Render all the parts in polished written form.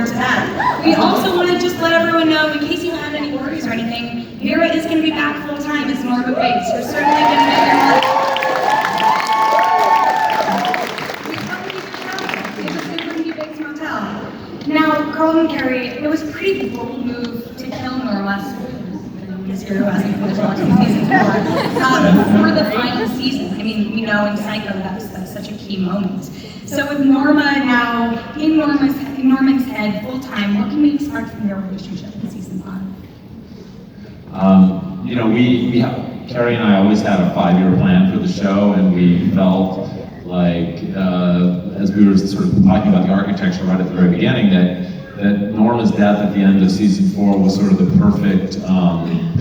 forward to that. We also want to just let everyone know, in case you had any worries or anything, Vera is going to be back full time as Norma Bates. You're certainly going to get your money. Motel. Now, Carl and Carrie, it was a pretty bold move to kill Norma, before the final season. I mean, we know in Psycho that's such a key moment. So with Norma now in Norman's head full time, what can we expect from their relationship in season 5? You know, we have, Carrie and I always had a 5-year plan for the show, and we felt like, as we were sort of talking about the architecture right at the very beginning, that Norma's death at the end of season 4 was sort of the perfect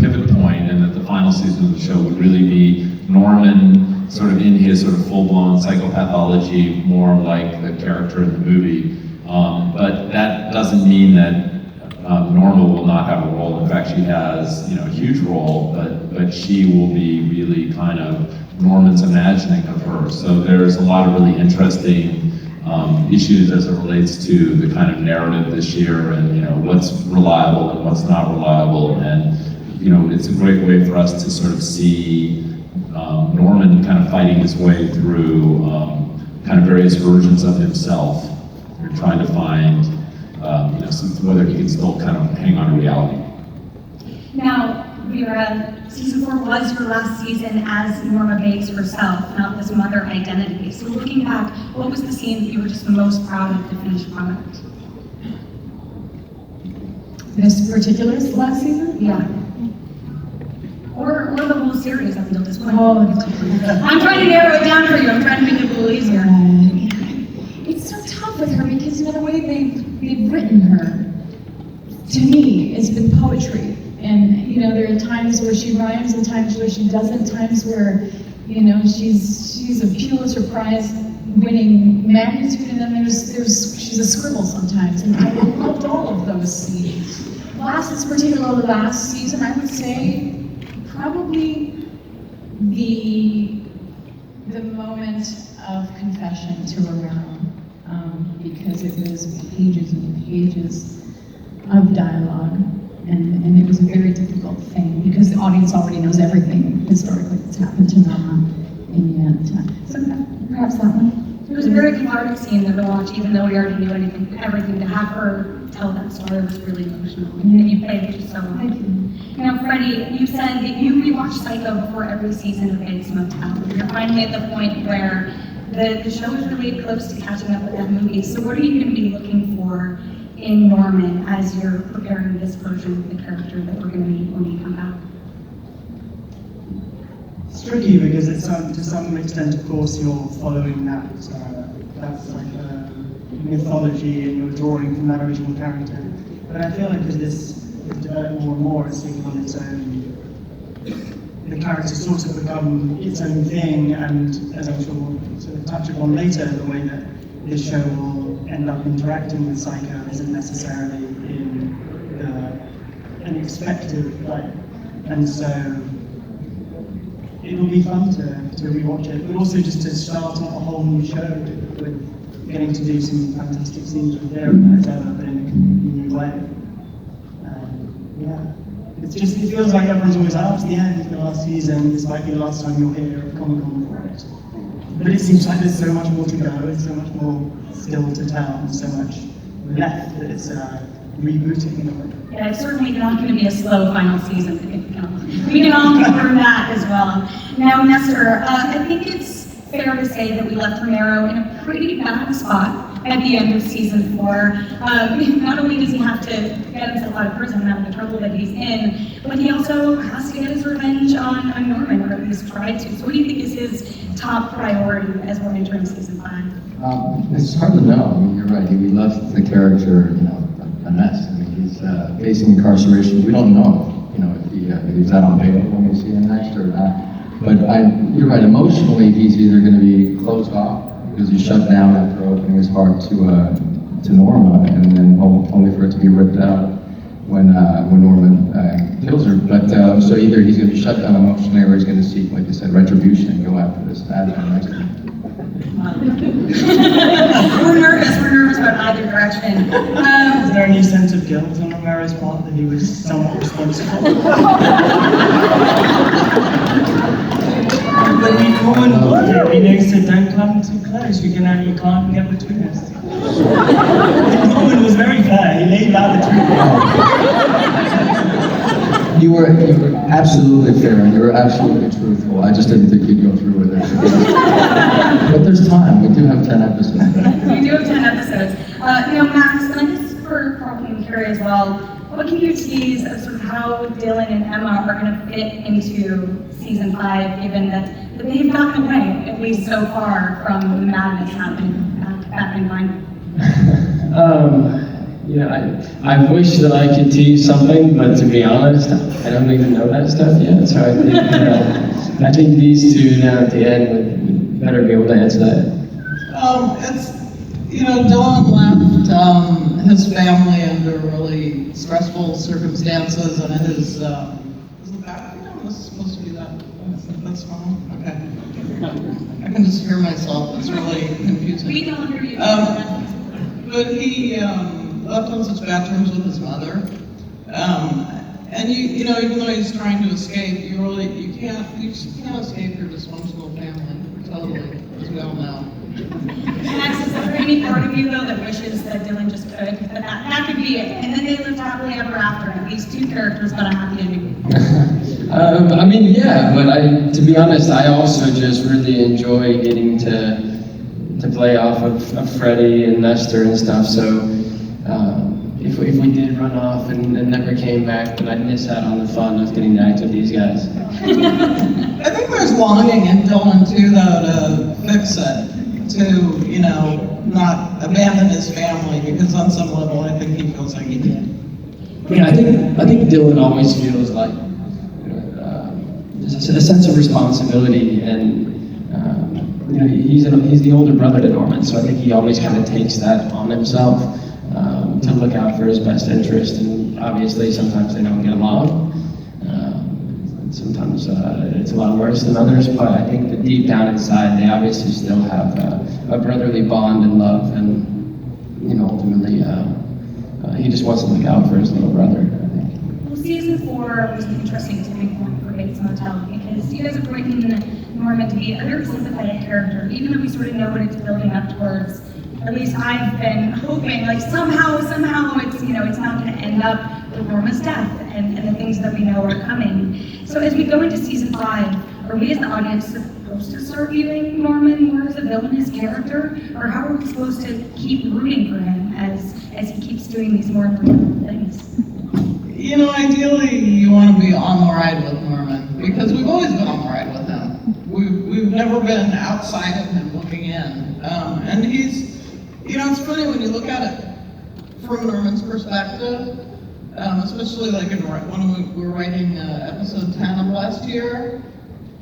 pivot point, and that the final season of the show would really be Norman sort of in his sort of full-blown psychopathology, more like the character in the movie. But that doesn't mean that Norma will not have a role. In fact, she has, you know, a huge role, but she will be really kind of Norman's imagining of her. So there's a lot of really interesting issues as it relates to the kind of narrative this year, and you know what's reliable and what's not reliable, and you know it's a great way for us to sort of see Norman kind of fighting his way through kind of various versions of himself. You're trying to find you know whether he can still kind of hang on to reality. Now, Vera, season 4 was your last season as Norma Bates herself, not this mother identity. So looking back, what was the scene that you were just the most proud of the finished product? This particular last season? Yeah. Or the whole series up until this point. Oh, I'm trying to narrow it down for you. I'm trying to make it a little easier. It's so tough with her because, you know, the way they've written her, to me, it's been poetry. And, you know, there are times where she rhymes and times where she doesn't, times where, you know, she's a Pulitzer Prize winning magnitude, and then she's a scribble sometimes. And I loved all of those scenes. This particular last season, I would say probably the moment of confession to Romero, because it was pages and pages of dialogue. And it was a very difficult thing because the audience already knows everything historically that's happened to Norma in the end. So perhaps that one. It was a very cathartic scene to watch, even though we already knew everything. To have her tell that story was really emotional. And you played it just so well. Thank you. Now, Freddie, you said that you rewatched Psycho before every season of Bates Motel. You're finally at the point where the show is really close to catching up with that movie. So what are you going to be looking for in Norman as you're preparing this version of the character that we're going to meet when we come back? It's tricky because it's to some extent, of course, you're following that's like a mythology and you're drawing from that original character. But I feel like as this is developed more and more, it's taking on its own. The character sort of become its own thing, and as I'm sure we'll sort of touch upon later, the way that this show will end up interacting with Psycho isn't necessarily in an expected light. And so it'll be fun to rewatch it, but also just to start off a whole new show with getting to do some fantastic scenes with Vera as ever, but in a new way. Yeah. It feels like everyone's always it's the end of the last season, this might be the last time you'll hear of Comic-Con for it. But it seems like there's so much more to go, there's so much more still to tell, and so much left that it's rebooting in a way. Yeah, it's certainly not going to be a slow final season. We can all confirm that as well. Now, Nestor, I think it's fair to say that we left Romero in a pretty bad spot at the end of season 4. Not only does he have to get himself out of prison and out of the trouble that he's in, but he also has to get his revenge on Norman, or at least try to. So what do you think is his top priority as we're entering season 5? It's hard to know. I mean, you're right. We left the character, you know, a mess. I mean, he's facing incarceration. We don't know, you know, if he's out on bail when we see him next or not. But you're right. Emotionally, he's either going to be closed off because he's shut down after opening his heart to Norma, and then only for it to be ripped out when Norman kills her. But so either he's going to be shut down emotionally, or he's going to seek, like you said, retribution and go after this bad guy next to him. We're nervous about either direction. There's no guilt on Romero's part that he was somewhat responsible. But Norman loved it. He said, "Don't come too close. You can't get between us." Norman was very fair. He laid out the truth. You were absolutely fair and you were absolutely truthful. I just didn't think you'd go through with it. But there's time. We do have 10 episodes. We do have 10 episodes. Max, and I guess for Carlton and Carrie as well, what can you tease of sort of how Dylan and Emma are going to fit into season 5, given that they've gotten away, at least so far, from the madness happening back in line? I wish that I could tease something, but to be honest, I don't even know that stuff yet. So I think these two now at the end would better be able to answer that. Dylan left his family under really stressful circumstances, and his is the background this is supposed to be that's wrong. Okay, I can just hear myself. It's really confusing. We don't hear you. But he left on such bad terms with his mother, and even though he's trying to escape, you just can't escape your dysfunctional family totally, as we all know. Max, is there any part of you, though, that wishes that Dylan just could? But that could be it. And then they lived happily ever after. At least 2 characters got a happy ending. But to be honest, I also just really enjoy getting to play off of Freddie and Nestor and stuff. So if we did run off and never came back, then I'd miss out on the fun of getting to act with these guys. I think there's longing in Dylan too, though, to fix it, to not abandon his family, because on some level I think he feels like he did. Yeah, I think Dylan always feels like there's a sense of responsibility, and he's the older brother to Norman, so I think he always kind of takes that on himself to look out for his best interest. And obviously, sometimes they don't get along. Sometimes it's a lot worse than others, but I think that deep down inside, they obviously still have a brotherly bond and love, and ultimately, he just wants to look out for his little brother, I think. Well, season 4 was an interesting tipping point for Bates Motel, because you guys have written Norman to be a very sympathetic character, even though we sort of know what it's building up towards. At least I've been hoping, like somehow it's not going to end up with Norma's death and the things that we know are coming. So as we go into season 5, are we as the audience supposed to start viewing Norman more as a villainous character, or how are we supposed to keep rooting for him as he keeps doing these more important things? Ideally, you want to be on the ride with Norman, because we've always been on the ride with him. We've never been outside of him looking in. And he's, it's funny when you look at it from Norman's perspective, especially like when we were writing episode 10 of last year,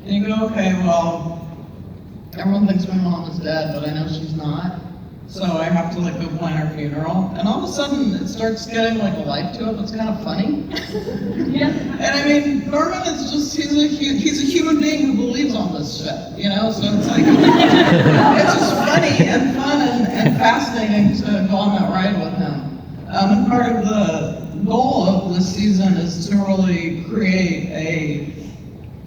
and you go, okay, well, everyone thinks my mom is dead, but I know she's not. So I have to go plan her funeral, and all of a sudden it starts getting a life to it that's kind of funny. Yeah. And Norman is he's a human being who believes on this shit, so it's it's just funny and fun and fascinating to go on that ride with him. And part of the goal of this season is to really create a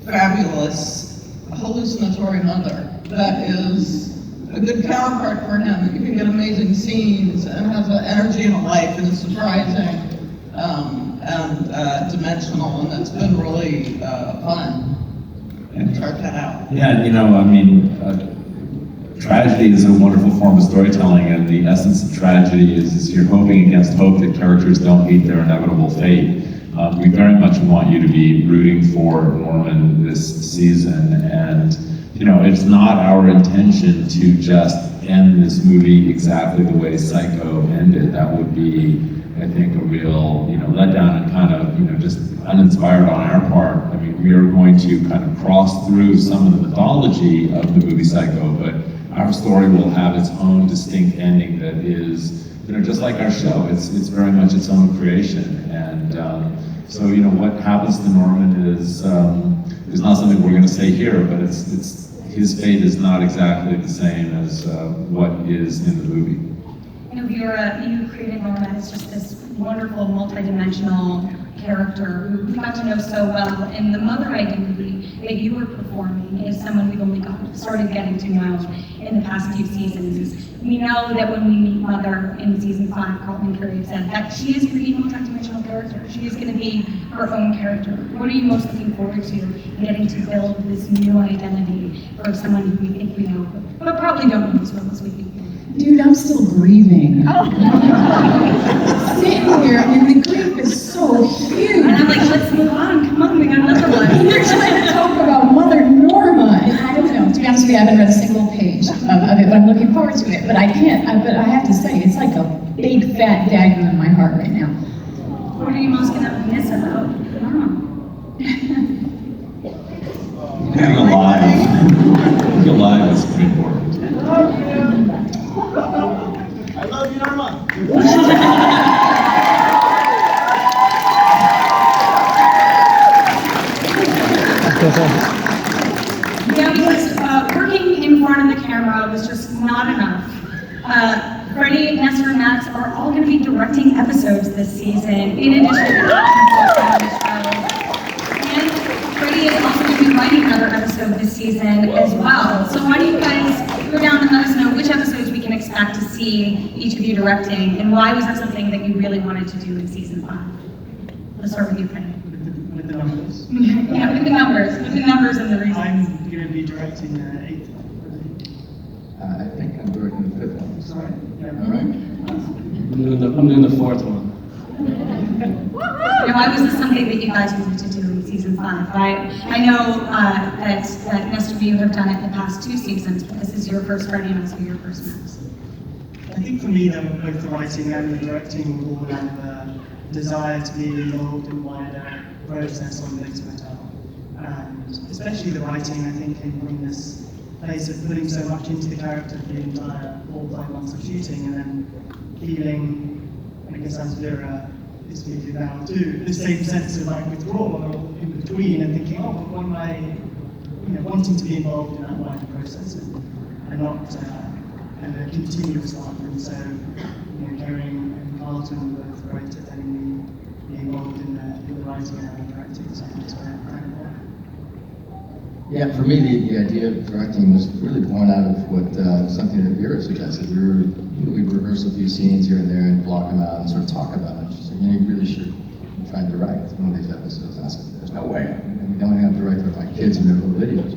fabulous hallucinatory mother that is a good counterpart for him, that you can get amazing scenes and has an energy and a life and is surprising and dimensional, and it's been really fun to chart that out. Yeah, tragedy is a wonderful form of storytelling, and the essence of tragedy is you're hoping against hope that characters don't meet their inevitable fate. We very much want you to be rooting for Norman this season, and it's not our intention to just end this movie exactly the way Psycho ended. That would be, I think, a real, letdown and kind of, just uninspired on our part. I mean, we are going to kind of cross through some of the mythology of the movie Psycho, but our story will have its own distinct ending that is, just like our show. It's very much its own creation, and so what happens to Norman is not something we're going to say here, but it's his fate is not exactly the same as what is in the movie. You created Norman as just this wonderful, multidimensional character who we got to know so well, and the mother identity that you were performing is someone we've only started getting to know in the past few seasons. We know that when we meet Mother in season 5, Carlton Curry said that she is going to be a multidimensional character. She is going to be her own character. What are you most looking forward to in getting to build this new identity for someone who we think we know, but probably don't know as well as we do? Dude, I'm still grieving. Sitting here, and the grief is so huge. And I'm like, let's move on. Come on, we got another one. They're trying to talk about Mother Norma, and I don't know. To be honest with you, I haven't read a single page of it, but I'm looking forward to it. But I can't. But I have to say, it's like a big fat dagger in my heart right now. What are you most gonna miss about Norma? Being alive. Being alive is pretty important. I love you, Norma. Yeah, because working in front of the camera was just not enough. Freddie, Nestor, and Max are all going to be directing episodes this season, in addition to the show. And Freddie is also going to be writing another episode this season as well. So why don't you guys go down and let us know which episodes we can expect to see each of you directing, and why was that something that you really wanted to do in season 5? Let's start with you, Freddie. With the numbers. Yeah, with the numbers and the reasons. I'm going to be directing 8th. I think I'm directing the 5th one. Sorry. Yeah, All right. I'm doing the 4th one. Now, why was this something that you guys wanted to do in season 5? I know that Nestor, you have done it the past 2 seasons, but this is your first Freddie and also your first Max. I think for me, both the writing and the directing will have a desire to be involved in wider process on Bates Motel. And especially the writing, I think, in this place of putting so much into the character for the entire 4 or 5 months of shooting, and then feeling, I guess as Vera is speaking now too, the same sense of like withdrawal in between, and thinking, oh, but what am I, wanting to be involved in that wider process and not a continuous one. And so, Kerry and Carlton were both great at letting me be involved in the writing and the directing, so it's very incredible. Yeah, for me, the idea of directing was really born out of what something that Vera suggested. We rehearse a few scenes here and there and block them out and sort of talk about it. She said, you really should try to direct one of these episodes. And I said, there's no way. I only have to direct with my kids and their little videos.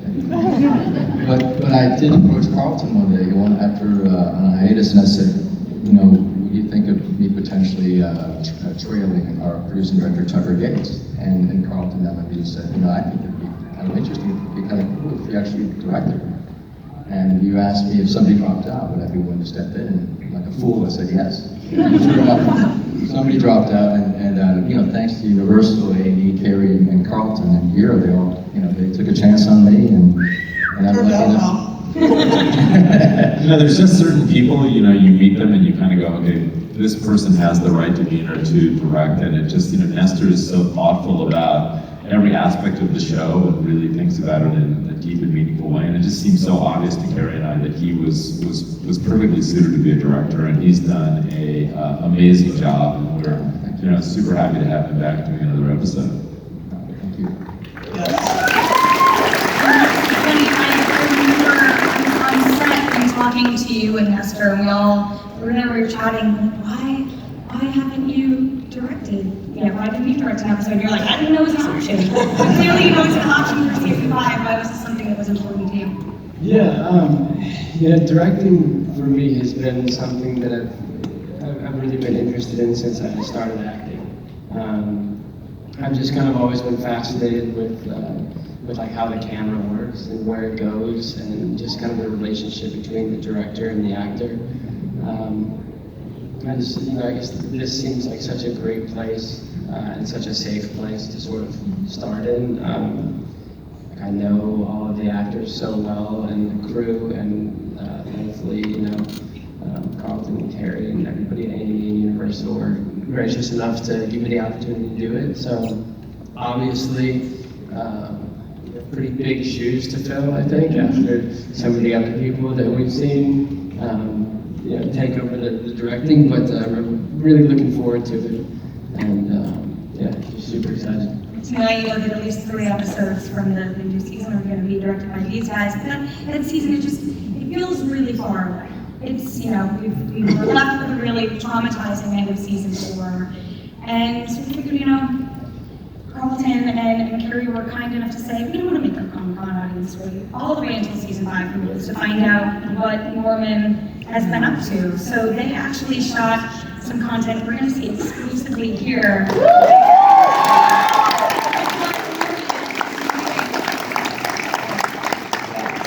But I did approach Carlton one day after on a hiatus, and I said, would you think of me potentially trailing our producing director, Tucker Gates? And Carlton that might be said, I think it'd be kind of interesting, it'd be kind of cool if you actually directed. And you asked me if somebody dropped out, would I be willing to step in? And like a fool, I said yes. Sure enough, somebody dropped out, and thanks to Universal, A&E, Carrie, and Carlton, and Vera, they all, they took a chance on me, and I'm lucky enough. There's just certain people, you meet them and you kind of go, okay, this person has the right demeanor to direct, and it just, Nestor is so thoughtful about every aspect of the show and really thinks about it in a deep and meaningful way, and it just seems so obvious to Carrie and I that he was perfectly suited to be a director, and he's done a amazing job, and we're super happy to have him back doing another episode. Thank you. Talking to you and Nestor, and we were chatting, why haven't you directed? Why didn't you direct an episode? And you're like, I didn't know it was an option. But clearly, it was an option for season 5. Why was this something that was important to you? Yeah, directing for me has been something that I've really been interested in since I started acting. I've just kind of always been fascinated with like how the camera works and where it goes, and just kind of the relationship between the director and the actor. I guess this seems like such a great place and such a safe place to sort of start in. I know all of the actors so well, and the crew, and thankfully, Carlton and Terry and everybody at A&E and Universal were gracious enough to give me the opportunity to do it. So obviously, pretty big shoes to fill, I think, after some of the other people that we've seen. take over the directing, but we're really looking forward to it, and just super excited. Tonight, you know that at least 3 episodes from the new season are going to be directed by these guys, but that season, it feels really far away. It's, we were left with a really traumatizing end of season 4, and so we figured, Carlton and Carrie were kind enough to say, we don't want to make our Comic-Con audience wait all the way until season 5 to find out what Norman has been up to. So they actually shot some content we're going to see exclusively here.